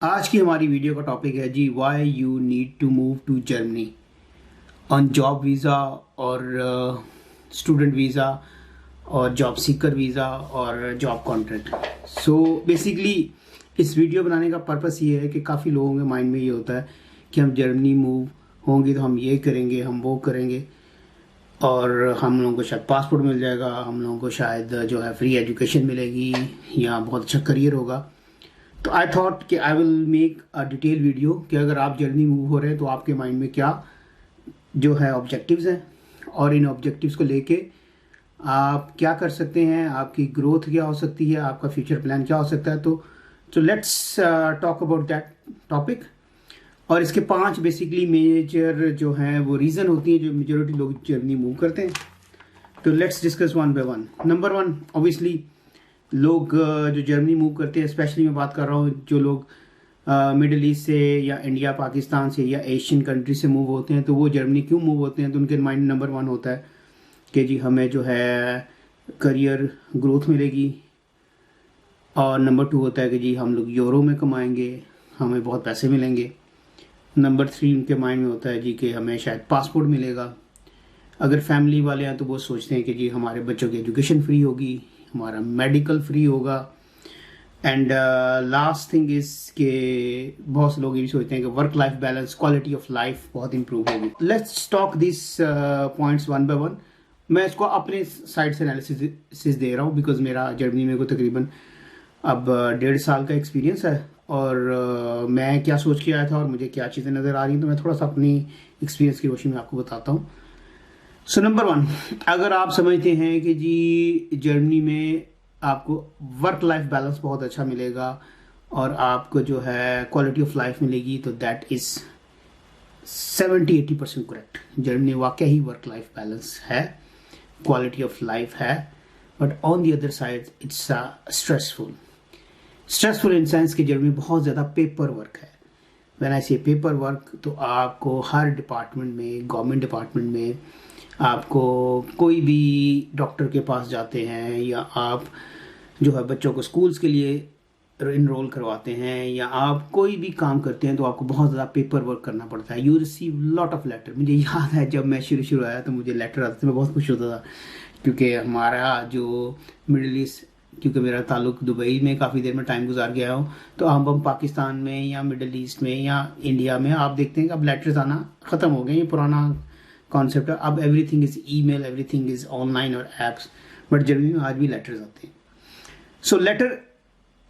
आज की हमारी वीडियो का टॉपिक है the why you need to move to Germany on job visa और स्टूडेंट वीज़ा और जॉब सीकर वीज़ा और जॉब कॉन्ट्रैक्ट। सो बेसिकली इस वीडियो बनाने का पर्पस ये है कि काफ़ी लोगों के माइंड में ये होता है कि हम जर्मनी मूव होंगे तो हम ये करेंगे, हम वो करेंगे और हम लोगों को शायद पासपोर्ट मिल जाएगा, हम लोगों को शायद जो है फ्री एजुकेशन मिलेगी या बहुत अच्छा करियर होगा। तो आई थॉट कि I will make a detail video कि अगर आप जर्नी मूव हो रहे हैं तो आपके माइंड में क्या जो है ऑब्जेक्टिव्स हैं और इन ऑब्जेक्टिव्स को लेके आप क्या कर सकते हैं, आपकी ग्रोथ क्या हो सकती है, आपका फ्यूचर प्लान क्या हो सकता है। तो let's talk about that topic. और इसके 5 बेसिकली मेजर जो हैं वो रीज़न होती हैं जो मेजोरिटी लोग जर्नी मूव करते हैं। तो let's discuss one by one. Number 1 obviously लोग जो जर्मनी मूव करते हैं, स्पेशली मैं बात कर रहा हूँ जो लोग मिडिल ईस्ट से या इंडिया पाकिस्तान से या एशियन कंट्री से मूव होते हैं, तो वो जर्मनी क्यों मूव होते हैं? तो उनके माइंड नंबर 1 होता है कि जी हमें जो है करियर ग्रोथ मिलेगी, और नंबर 2 होता है कि जी हम लोग यूरो में कमाएंगे, हमें बहुत पैसे मिलेंगे। नंबर 3 उनके माइंड में होता है जी कि हमें शायद पासपोर्ट मिलेगा। अगर फैमिली वाले हैं तो वो सोचते हैं कि जी हमारे बच्चों की एजुकेशन फ्री होगी, हमारा मेडिकल फ्री होगा। एंड लास्ट थिंग इज के बहुत से लोग ये भी सोचते हैं कि work life balance, quality of life बहुत इंप्रूव होगी। Let's talk this points one by one. मैं इसको अपने साइड से एनालिसिस दे रहा हूँ बिकॉज मेरा जर्मनी में को तकरीबन अब 1.5 साल का एक्सपीरियंस है और मैं क्या सोच के आया था और मुझे क्या चीज़ें नज़र आ रही हैं, तो मैं थोड़ा सा अपनी एक्सपीरियंस की रोशनी में आपको बताता हूँ। सो नंबर 1, अगर आप समझते हैं कि जी जर्मनी में आपको वर्क लाइफ बैलेंस बहुत अच्छा मिलेगा और आपको जो है क्वालिटी ऑफ लाइफ मिलेगी, तो दैट इज़ 70-80% करेक्ट। जर्मनी वाकई ही वर्क लाइफ बैलेंस है, क्वालिटी ऑफ लाइफ है, but on the other side it's stressful in sense कि जर्मनी बहुत ज़्यादा पेपर वर्क है। व्हेन आई से पेपर वर्क, तो आपको हर डिपार्टमेंट में, गवर्नमेंट डिपार्टमेंट में आपको कोई भी डॉक्टर के पास जाते हैं या आप जो है बच्चों को स्कूल्स के लिए इनरोल करवाते हैं या आप कोई भी काम करते हैं, तो आपको बहुत ज़्यादा पेपर वर्क करना पड़ता है। You receive lot of letter. मुझे याद है जब मैं शुरू आया तो मुझे लेटर आते थे, मैं बहुत खुश होता था क्योंकि हमारा जो मिडिल ईस्ट, क्योंकि मेरा ताल्लुक दुबई में काफ़ी देर में टाइम गुजार गया हूँ, तो हम पाकिस्तान में या मिडिल ईस्ट में या इंडिया में आप देखते हैं कि अब लेटर्स आना ख़त्म हो गए। ये पुराना कॉन्सेप्ट है, अब everything is email, everything is online और एप्स, बट जर्मनी में आज भी लेटर्स आते हैं। सो लेटर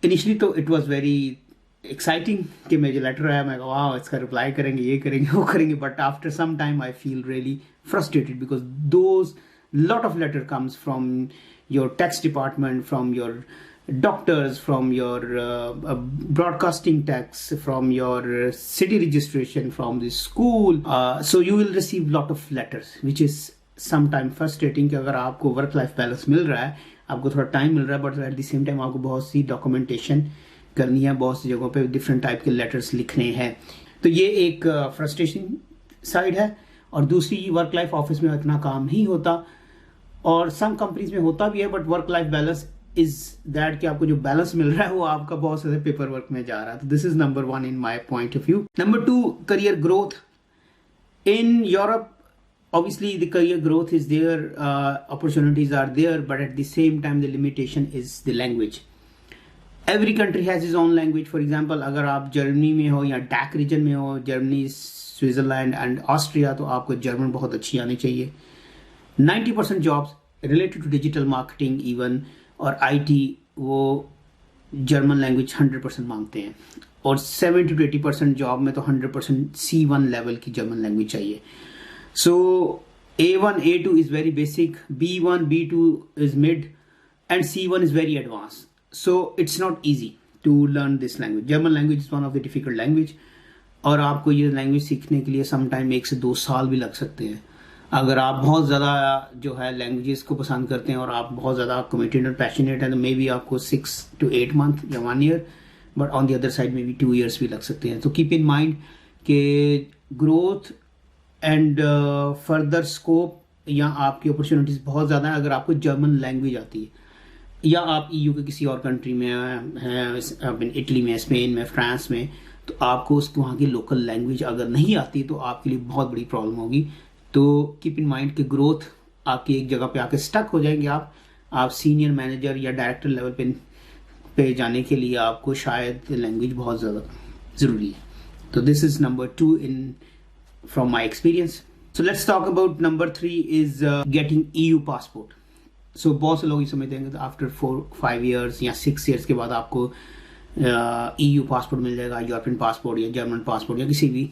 इनिशियली तो इट वाज वेरी एक्साइटिंग कि मुझे लेटर आया, मैं वाह इसका रिप्लाई करेंगे, ये करेंगे, वो करेंगे, but after some time I feel really frustrated because those lot of letter comes from your tax department, from your doctors, from your broadcasting tax, from your city registration, from the school, so you will receive lot of letters which is sometime frustrating कि अगर आपको work life balance मिल रहा है, आपको थोड़ा time मिल रहा है, but at the same time आपको बहुत सी डॉक्यूमेंटेशन करनी है, बहुत सी जगहों पे डिफरेंट टाइप के लेटर्स लिखने हैं। तो ये एक फ्रस्ट्रेशन साइड है। और दूसरी, वर्क लाइफ ऑफिस में इतना काम नहीं होता और सम कंपनीज में होता भी है, but work life balance is that कि आपको जो बैलेंस मिल रहा है वो आपका बहुत सारे पेपर वर्क में जा रहा है। तो this is number 1 in my point of view. Number 2, career growth in Europe. Obviously the career growth is there, opportunities are there, but at the same time the limitation is the language. Every country has its own language. For example, अगर आप Germany में हो या deck reason में हो, Germany, Switzerland and Austria, तो आपको German बहुत अच्छी आनी चाहिए। 90% jobs related to digital marketing even और आईटी, वो जर्मन लैंग्वेज 100% मांगते हैं, और 70-80% जॉब में तो 100% C1 लेवल की जर्मन लैंग्वेज चाहिए। So A1, A2 is very basic, B1, B2 is mid, and C1 is very advanced. So it's not easy to learn this language. German language is one of the difficult language, और आपको ये language सीखने के लिए sometime 1 से 2 साल भी लग सकते हैं। अगर आप बहुत ज़्यादा जो है लैंग्वेजेस को पसंद करते हैं और आप बहुत ज़्यादा कमिटेड और पैशनेट हैं, तो मे बी आपको 6 to 8 month या 1 year, but on the other side में भी 2 years भी लग सकते हैं। तो कीप इन माइंड कि ग्रोथ एंड फर्दर स्कोप या आपकी अपॉर्चुनिटीज़ बहुत ज़्यादा है अगर आपको जर्मन लैंग्वेज आती है। या आप ईयू के किसी और कंट्री में हैं, इटली में, स्पेन में, फ्रांस में, तो आपको उसको वहाँ की लोकल लैंग्वेज अगर नहीं आती तो आपके लिए बहुत बड़ी प्रॉब्लम होगी। तो कीप इन माइंड कि ग्रोथ आपकी एक जगह पे आके स्टक हो जाएंगे। आप सीनियर मैनेजर या डायरेक्टर लेवल पे जाने के लिए आपको शायद लैंग्वेज बहुत ज़्यादा ज़रूरी है। तो this is number 2 in from my experience. So let's talk about number 3 is getting EU passport. So बहुत से लोग ये समझते हैं कि आफ्टर 4-5 ईयर्स या 6 ईयर्स के बाद आपको ईयू पासपोर्ट मिल जाएगा, यूरोपियन पासपोर्ट या जर्मन पासपोर्ट या किसी भी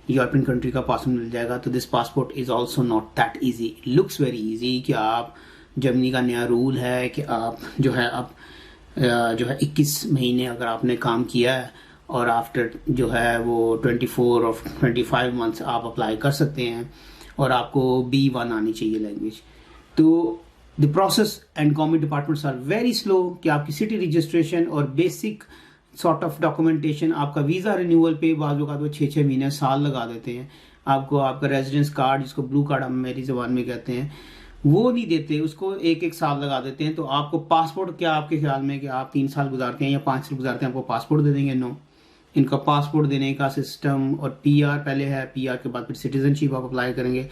यूरोपियन कंट्री का पासपोर्ट मिल जाएगा। तो this passport is also not that easy. It looks very easy कि आप, जर्मनी का नया रूल है कि आप जो है 21 महीने अगर आपने काम किया है और आफ्टर जो है वो 24 और 25 मंथ्स आप अप्लाई कर सकते हैं और आपको B1 आनी चाहिए लैंग्वेज। तो the process and government departments are very slow कि आपकी सिटी रजिस्ट्रेशन और बेसिक सॉर्ट ऑफ डॉक्यूमेंटेशन, आपका वीज़ा रिन्यूअल पे बाद वो 6-6 महीने साल लगा देते हैं। आपको आपका रेजिडेंस कार्ड, जिसको ब्लू कार्ड हम मेरी ज़बान में कहते हैं, वो नहीं देते, उसको 1-1 साल लगा देते हैं। तो आपको पासपोर्ट, क्या आपके ख्याल में कि आप 3 साल गुजारते हैं या 5 साल गुजारते हैं आपको पासपोर्ट दे देंगे? नो। इनका पासपोर्ट देने का सिस्टम, और PR पहले है, PR के बाद फिर सिटीजनशिप आप अप्लाई करेंगे,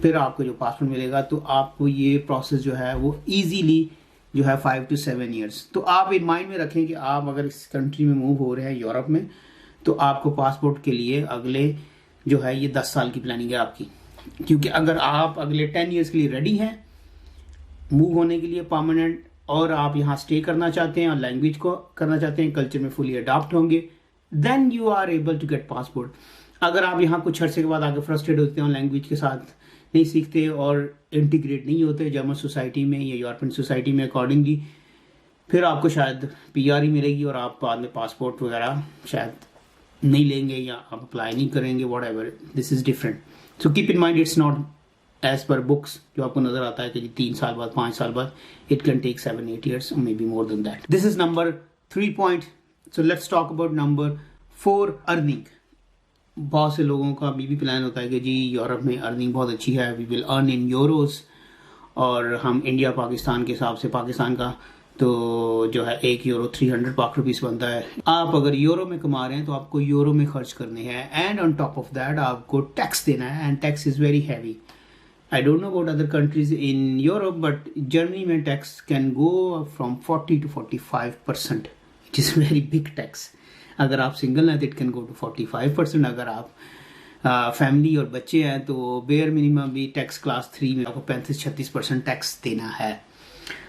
फिर आपको जो पासपोर्ट मिलेगा। तो आपको ये प्रोसेस जो है वो ईजीली जो है 5 to 7 ईयर्स। तो आप इन माइंड में रखें कि आप अगर इस कंट्री में मूव हो रहे हैं यूरोप में, तो आपको पासपोर्ट के लिए अगले जो है ये 10 साल की प्लानिंग है आपकी। क्योंकि अगर आप अगले 10 ईयर्स के लिए रेडी हैं मूव होने के लिए परमानेंट, और आप यहाँ स्टे करना चाहते हैं और लैंग्वेज को करना चाहते हैं, कल्चर में फुली अडॉप्ट होंगे, then you are able to get passport. अगर आप यहाँ कुछ अर्से के बाद आगे फ्रस्ट्रेट होते हैं और लैंग्वेज के साथ नहीं सीखते और इंटीग्रेट नहीं होते जर्मन सोसाइटी में या यूरोपियन सोसाइटी में अकॉर्डिंगली, फिर आपको शायद PR ही मिलेगी और आप बाद में पासपोर्ट वगैरह शायद नहीं लेंगे या आप अप्लाई नहीं करेंगे, whatever, this is different. So keep in mind it's not as per books जो आपको नजर आता है कि 3 साल बाद, 5 साल बाद, it can take 7-8 years, maybe more than that. This is number 3 point. So let's talk about number 4, earning. बहुत से लोगों का भी प्लान होता है कि जी यूरोप में अर्निंग बहुत अच्छी है, we will earn in euros, और हम इंडिया पाकिस्तान के हिसाब से, पाकिस्तान का तो जो है 1 यूरो 300 पाक रुपीस बनता है। आप अगर यूरो में कमा रहे हैं तो आपको यूरो में खर्च करने हैं, and on top of that आपको टैक्स देना है, and tax is very heavy. I don't know about other countries in Europe, but Germany में tax can go from 40 to 45%, which is very big tax. अगर आप single हैं तो it can go to 45%। अगर आप family और बच्चे हैं तो बेयर मिनिमम भी टैक्स क्लास 3 में आपको 35-36% टैक्स देना है।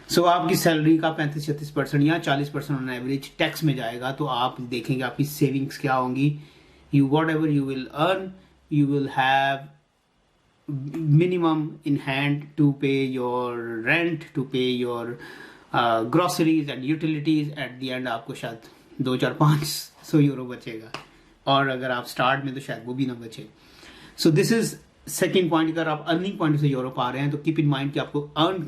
सो आपकी सैलरी का 35-36% या 40% ऑन एवरेज टैक्स में जाएगा। तो आप देखेंगे आपकी सेविंग्स क्या होंगी। You what ever you will earn, you will have minimum in hand to pay your rent, to pay your groceries and utilities। at the end आपको शायद 2-4-500 यूरो बचेगा, और अगर आप स्टार्ट में तो शायद वो भी ना बचे। So this is second point. अगर आप अर्निंग पॉइंट से यूरोप आ रहे हैं तो कीप इन माइंड कि आपको अर्न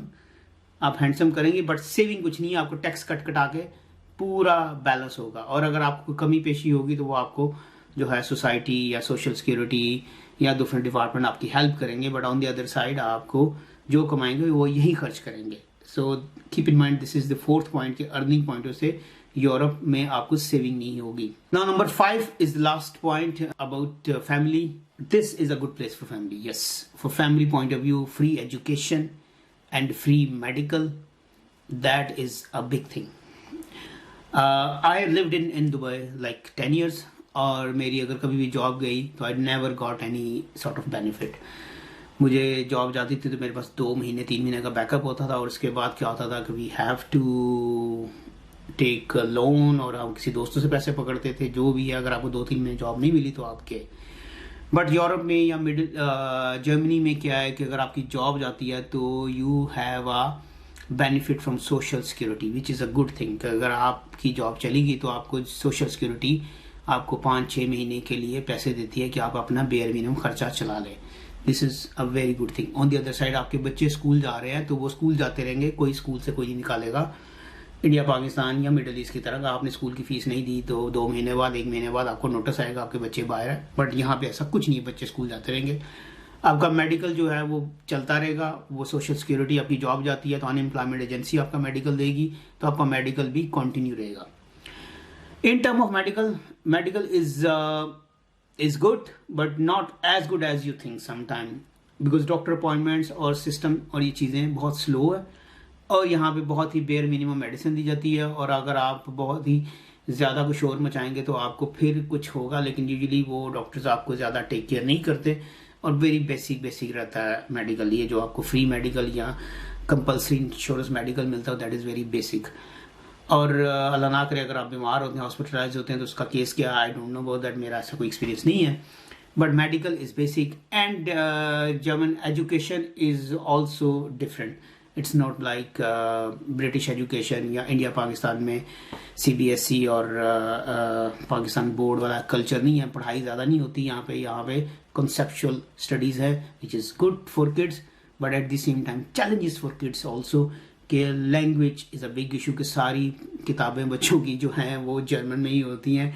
आप हैंडसम करेंगे, बट सेविंग कुछ नहीं है, आपको टैक्स कटा के पूरा बैलेंस होगा। और अगर आपको कमी पेशी होगी तो वो आपको जो है सोसाइटी या सोशल सिक्योरिटी या डिफरेंट डिपार्टमेंट आपकी हेल्प करेंगे, but on the other side आपको जो कमाएंगे वो यही खर्च करेंगे। सो keep in mind this is the 4th point कि अर्निंग पॉइंट से यूरोप में आपको सेविंग नहीं होगी। Now number 5 is the last point about family. This is a good place for family. Yes, for family point of view, free education and free medical, that is a big thing. I lived in Dubai like 10 years, और मेरी अगर कभी भी job गई तो I never got any sort of benefit. मुझे job जाती थी तो मेरे पास 2 महीने 3 महीने का बैकअप होता था, और उसके बाद क्या होता था कि we have to take loan, और हम किसी दोस्तों से पैसे पकड़ते थे, जो भी है। अगर आपको 2-3 महीने जॉब नहीं मिली तो आपके, बट यूरोप में या मिडिल जर्मनी में क्या है कि अगर आपकी जॉब जाती है तो you have a benefit from social security, which is a good thing. अगर आपकी जॉब चलेगी तो आपको सोशल सिक्योरिटी आपको 5-6 महीने के लिए पैसे देती है कि आप अपना बेयर मिनिमम खर्चा चला लें। This is a very good thing. On the other side आपके बच्चे स्कूल जा रहे हैं तो वो स्कूल जाते रहेंगे, कोई स्कूल से कोई नहीं निकालेगा। इंडिया पाकिस्तान या मिडल ईस्ट की तरह आपने स्कूल की फीस नहीं दी तो 2 महीने बाद, 1 महीने बाद आपको नोटिस आएगा आपके बच्चे बाहर है, बट यहाँ पे ऐसा कुछ नहीं है, बच्चे स्कूल जाते रहेंगे। आपका मेडिकल जो है वो चलता रहेगा, वो सोशल सिक्योरिटी आपकी जॉब जाती है तो अनएम्प्लॉयमेंट एजेंसी आपका मेडिकल देगी, तो आपका मेडिकल भी कंटिन्यू रहेगा. In term of medical is good but not as good as you think sometime, because doctor appointments और सिस्टम और ये चीज़ें बहुत स्लो है, और यहाँ पे बहुत ही बेयर मिनिमम मेडिसिन दी जाती है, और अगर आप बहुत ही ज़्यादा कुछ शोर मचाएंगे तो आपको फिर कुछ होगा, लेकिन यूजुअली वो डॉक्टर्स आपको ज़्यादा टेक केयर नहीं करते, और वेरी बेसिक रहता है मेडिकल. ये जो आपको फ्री मेडिकल या कंपल्सरी इंश्योरेंस मेडिकल मिलता है दैट इज़ वेरी बेसिक. और अल्लाह ना करे अगर आप बीमार होते हैं, हॉस्पिटलाइज होते हैं, तो उसका केस क्या, I don't know about that, मेरा ऐसा कोई एक्सपीरियंस नहीं है. But medical is basic and German education is also different. It's not like British education या इंडिया पाकिस्तान में CBSE और पाकिस्तान बोर्ड वाला कल्चर नहीं है. पढ़ाई ज़्यादा नहीं होती यहाँ पे कंसेप्चुअल स्टडीज़ है which is good for kids, but at the same time challenges for kids also, कि language is a big issue, कि सारी किताबें बच्चों की जो हैं वो जर्मन में ही होती हैं,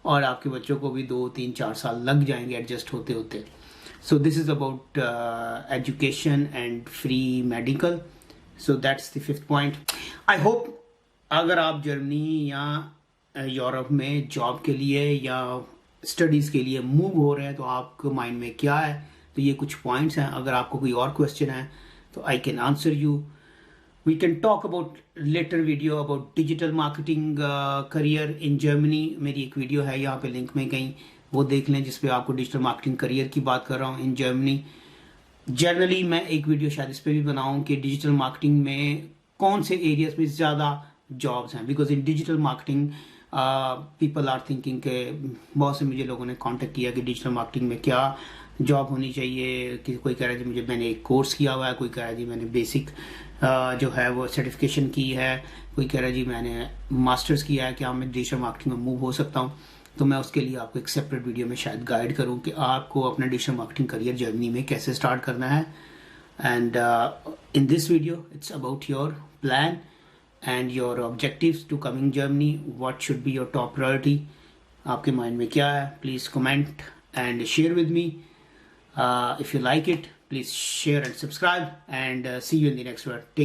और आपके बच्चों को भी 2, 3, 4 साल लग जाएंगे एडजस्ट होते होते. So this is about education and free medical. So that's the 5th point. I hope अगर आप जर्मनी या यूरोप में जॉब के लिए या स्टडीज़ के लिए मूव हो रहे हैं तो आपके माइंड में क्या है, तो ये कुछ पॉइंट्स हैं. अगर आपको कोई और क्वेश्चन है तो I can answer you. We can talk about later video about digital marketing career in Germany. मेरी एक वीडियो है यहाँ पे लिंक में कहीं, वो देख लें जिसपे आपको डिजिटल मार्केटिंग करियर की बात कर रहा हूँ इन जर्मनी. जनरली मैं एक वीडियो शायद इस पे भी बनाऊँ कि डिजिटल मार्केटिंग में कौन से एरियाज में ज़्यादा जॉब्स हैं, because in digital marketing people are thinking के बहुत से मुझे लोगों ने कांटेक्ट किया कि डिजिटल मार्केटिंग में क्या जॉब होनी चाहिए. कि कोई कह रहा है जी मुझे मैंने एक कोर्स किया हुआ है, कोई कह रहा है जी मैंने बेसिक जो है वो सर्टिफिकेशन की है, कोई कह रहा है जी मैंने मास्टर्स किया है, क्या मैं डिजिटल मार्केटिंग में मूव हो सकता हूँ. तो मैं उसके लिए आपको एक सेपरेट वीडियो में शायद गाइड करूँ कि आपको अपना डिजिटल मार्केटिंग करियर जर्मनी में कैसे स्टार्ट करना है. And in this video it's about your plan and your objectives to coming Germany. What should be your top priority, आपके माइंड में क्या है. Please comment and share with me. If you like it, please share and subscribe, and see you in the next one. Take